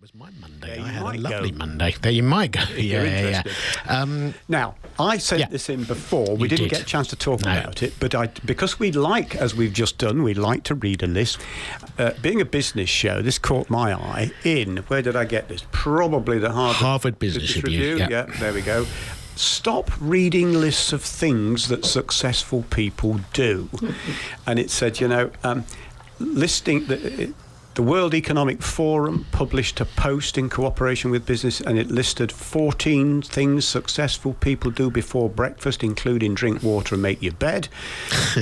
was my Monday. Yeah, I had a lovely Monday. There you might go. Yeah. Now, I sent this in before. We didn't get a chance to talk about it, but because we like, as we've just done, we like to read a list. Being a business show, this caught my eye in, where did I get this? Probably the Harvard Business Review. Yeah, there we go. Stop reading lists of things that successful people do. And it said, listing... The World Economic Forum published a post in cooperation with business, and it listed 14 things successful people do before breakfast, including drink water and make your bed.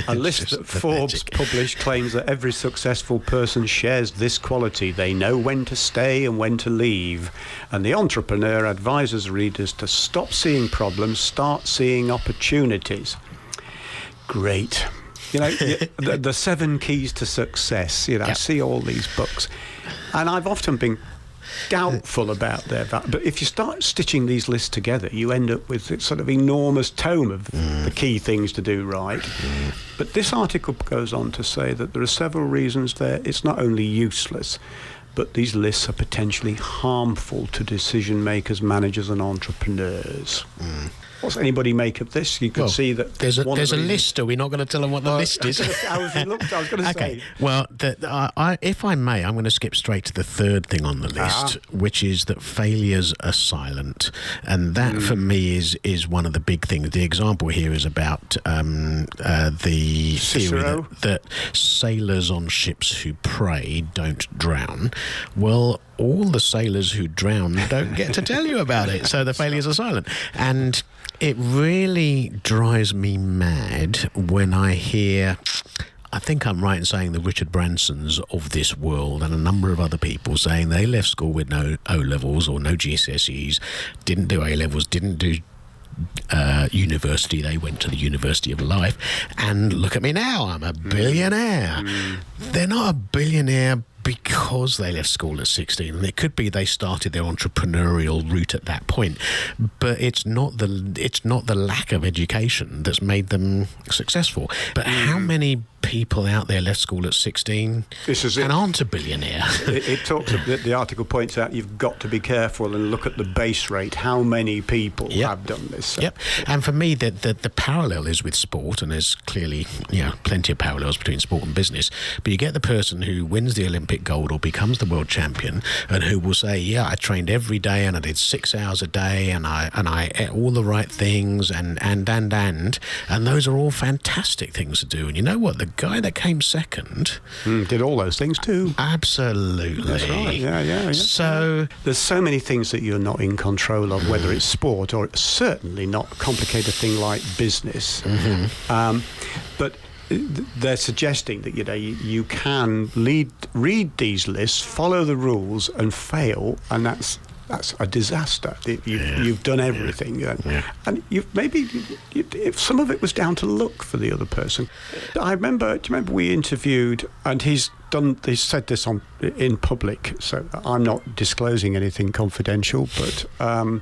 A list that Forbes published claims that every successful person shares this quality. They know when to stay and when to leave. And the Entrepreneur advises readers to stop seeing problems, start seeing opportunities. Great. The 7 keys to success. I see all these books, and I've often been doubtful about their value. But if you start stitching these lists together, you end up with this sort of enormous tome of the key things to do right. But this article goes on to say that there are several reasons there. It's not only useless, but these lists are potentially harmful to decision makers, managers, and entrepreneurs. What's anybody make of this? You can see that there's a list. Are we not going to tell them what the list is? I was going to say. Well, if I may, I'm going to skip straight to the third thing on the list, which is that failures are silent, and that for me is one of the big things. The example here is about the theory that sailors on ships who pray don't drown. Well, all the sailors who drown don't get to tell you about it, so the failures are silent. And it really drives me mad when I hear, I think I'm right in saying the Richard Bransons of this world and a number of other people saying they left school with no O-levels or no GCSEs, didn't do A-levels, didn't do university. They went to the University of Life, and look at me now, I'm a billionaire. They're not a billionaire because they left school at 16, and it could be they started their entrepreneurial route at that point, but it's not the lack of education that's made them successful. But how many people out there left school at 16 and aren't a billionaire? It talks. The article points out you've got to be careful and look at the base rate. How many people have done this? So. And for me, the parallel is with sport, and there's clearly plenty of parallels between sport and business. But you get the person who wins the Olympic gold or becomes the world champion, and who will say, I trained every day and I did 6 hours a day and I ate all the right things and those are all fantastic things to do. And you know what? The guy that came second did all those things too. Absolutely. That's right. Yeah. So there's so many things that you're not in control of, whether it's sport or certainly not a complicated thing like business. But they're suggesting that you can read these lists, follow the rules, and fail, and that's a disaster. You've done everything, and if some of it was down to luck for the other person. Do you remember we interviewed, and he's said this in public, so I'm not disclosing anything confidential, but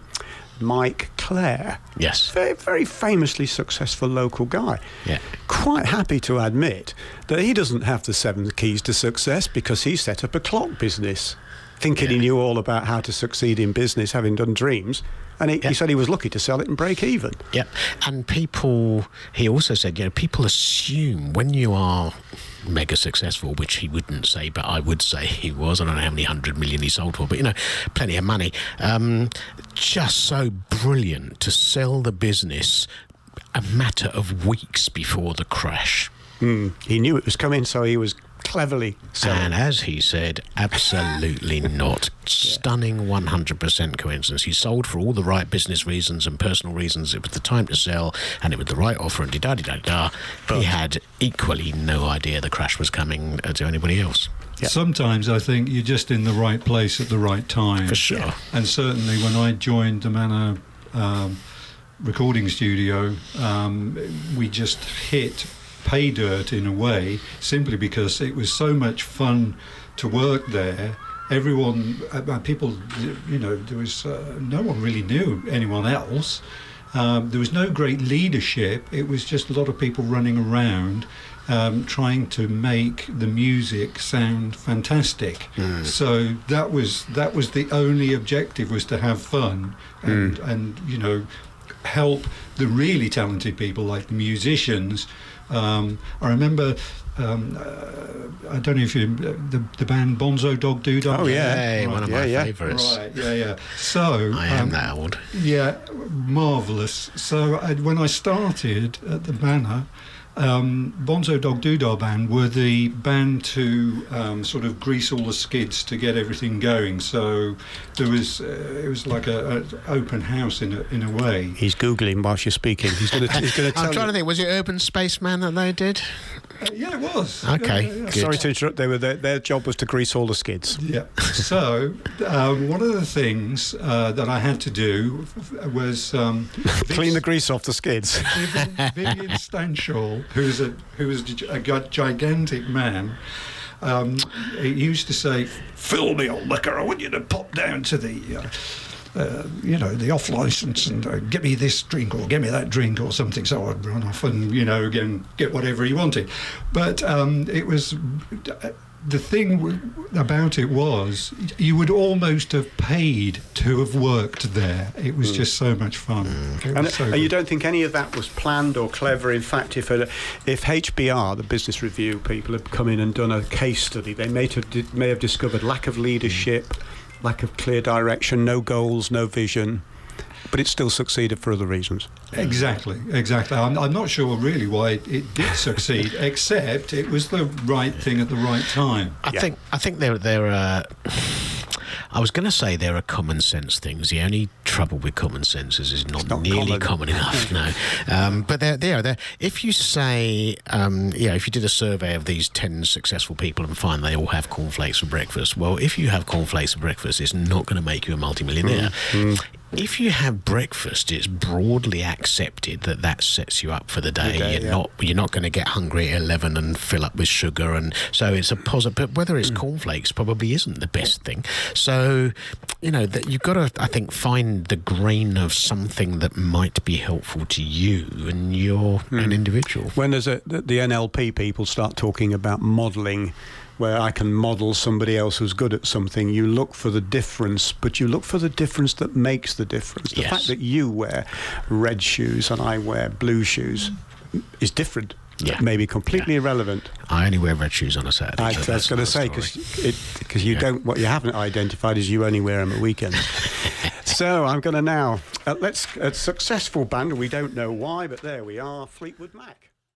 Mike Clare. Yes. Very, very famously successful local guy. Yeah. Quite happy to admit that he doesn't have the 7 keys to success because he set up a clock business, thinking he knew all about how to succeed in business, having done Dreams. And he said he was lucky to sell it and break even. Yeah. And he also said, people assume when you are mega successful, which he wouldn't say, but I would say he was. I don't know how many 100 million he sold for, but plenty of money. Just so brilliant to sell the business a matter of weeks before the crash. He knew it was coming, so he was cleverly selling. And as he said, absolutely not. Stunning 100% coincidence. He sold for all the right business reasons and personal reasons. It was the time to sell, and it was the right offer, and da-da-da-da. He had equally no idea the crash was coming to anybody else. Yeah. Sometimes I think you're just in the right place at the right time. For sure. And certainly when I joined the Manor recording studio, we just hit pay dirt in a way, simply because it was so much fun to work there. Everyone, people, there was no one really knew anyone else. There was no great leadership. It was just a lot of people running around, trying to make the music sound fantastic. So that was the only objective, was to have fun and you know, help the really talented people like the musicians. I remember I don't know if you the band Bonzo Dog Doodah. Oh yeah, Hey, one of my favourites. Right, yeah. So I am that old. Yeah, marvellous. So when I started at the Manor, Bonzo Dog Doodah Band were the band to sort of grease all the skids to get everything going. So there was it was like a open house in a way. He's googling whilst you're speaking. He's going to tell I'm trying to think. Was it Urban Spaceman that they did? Yeah, it was. Okay. Yeah. Good. Sorry to interrupt. Their job was to grease all the skids. Yeah. So one of the things that I had to do was Clean the grease off the skids. Vivian Stanshall, who was a gigantic man. He used to say, "Fill me, old liquor. I want you to pop down to the." The off license and get me this drink or get me that drink or something. So I'd run off and again get whatever he wanted. But it was the thing about it was you would almost have paid to have worked there. It was just so much fun. And you don't think any of that was planned or clever? In fact, if HBR, the Business Review people, had come in and done a case study, they may have discovered lack of leadership, lack of clear direction, no goals, no vision, but it still succeeded for other reasons. Exactly. I'm not sure really why it did succeed, except it was the right thing at the right time. I think there are. I was going to say there are common sense things. The only trouble with common sense is it's not nearly common enough. No, but they're. If you say, if you did a survey of these 10 successful people and find they all have cornflakes for breakfast, well, if you have cornflakes for breakfast, it's not going to make you a multimillionaire. If you have breakfast, it's broadly accepted that sets you up for the day. You're not going to get hungry at 11 and fill up with sugar, and so it's a positive. But whether it's cornflakes probably isn't the best thing. So, that you've got to, I think, find the grain of something that might be helpful to you, and you're an individual. When the NLP people start talking about modelling, where I can model somebody else who's good at something, you look for the difference, but you look for the difference that makes the difference. The fact that you wear red shoes and I wear blue shoes is different. Yeah. Maybe completely irrelevant. I only wear red shoes on a Saturday. I was going to say, because you don't, what you haven't identified is you only wear them at weekends. So I'm going to now, a successful band, we don't know why, but there we are, Fleetwood Mac.